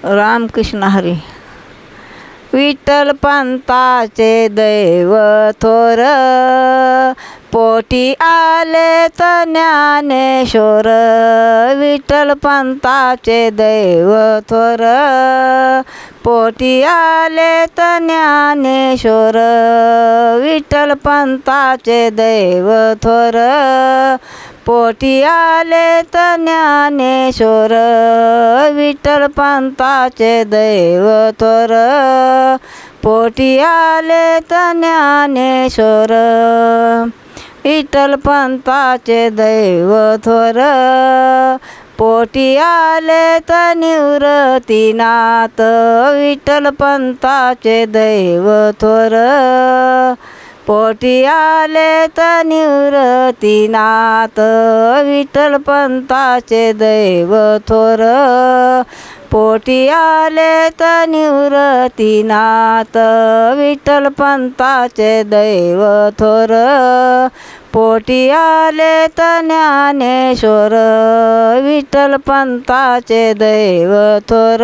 रामकृष्ण हरी. विठ्ठल पंताचे दैव थोर, पोटी आलेत ज्ञानेश्वर. विठ्ठल पंताचे दैव थोर, पोटी आलेत ज्ञानेश्वर. विठ्ठल पंताचे दैव थोर, पोटी आलेत ज्ञानेश्वर. विठ्ठल पंताचे दैव थोर, पोटी आलेत ज्ञानेश्वर. विठ्ठल पंताचे दैव थोर, पोटी आलेत निवृत्तीनाथ. विठ्ठल पंताचे दैव थोर, पोटी आलेत निवृत्तीनाथ. विठ्ठल पंताचे दैव थोर, पोटी आलेत निवृत्तीनाथ. विठ्ठल पंताचे दैव थोर, पोटी आलेत ज्ञानेश्वर. विठ्ठल पंताचे दैव थोर,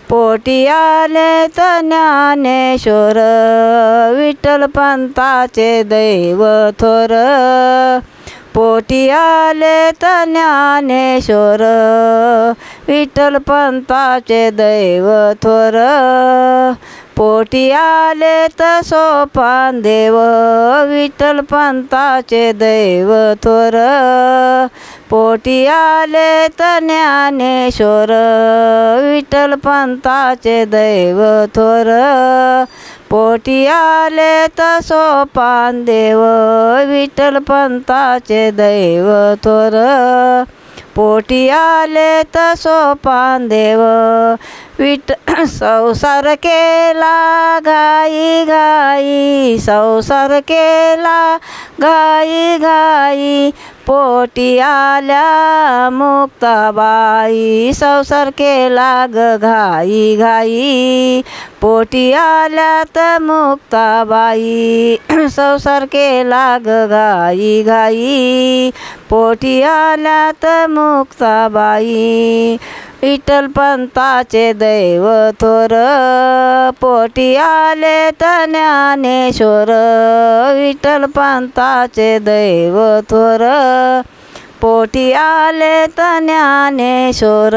पोटी आलेत ज्ञानेश्वर. विठ्ठल पंताचे दैव थोर, पोटी आलेत ज्ञानेश्वर. विठ्ठल पंताचे दैव थोर, पोटी आलेत सोपान देव. विठ्ठल पंताचे दैव थोर, पोटी आलेत ज्ञानेश्वर. विठ्ठल पंताचे दैव थोर, पोटी आलेत सोपान देव. विठ्ठल पंताचे दैव थोर, पोटी आलेत सोपान देव. संसार केला घाई घाई, संसार केला घाई घाई. पोटी आल्या मुक्ताबाई. संसार केला ग घाई घाई, पोटी आल्यात मुक्ताबाई. संसार केला ग घाई घाई, पोटी आल्यात मुक्ताबाई. विठ्ठल पंताचे दैव थोर, पोटी आलेत ज्ञानेश्वर. विठ्ठल पंताचे दैव थोर, पोटी आलेत ज्ञानेश्वर.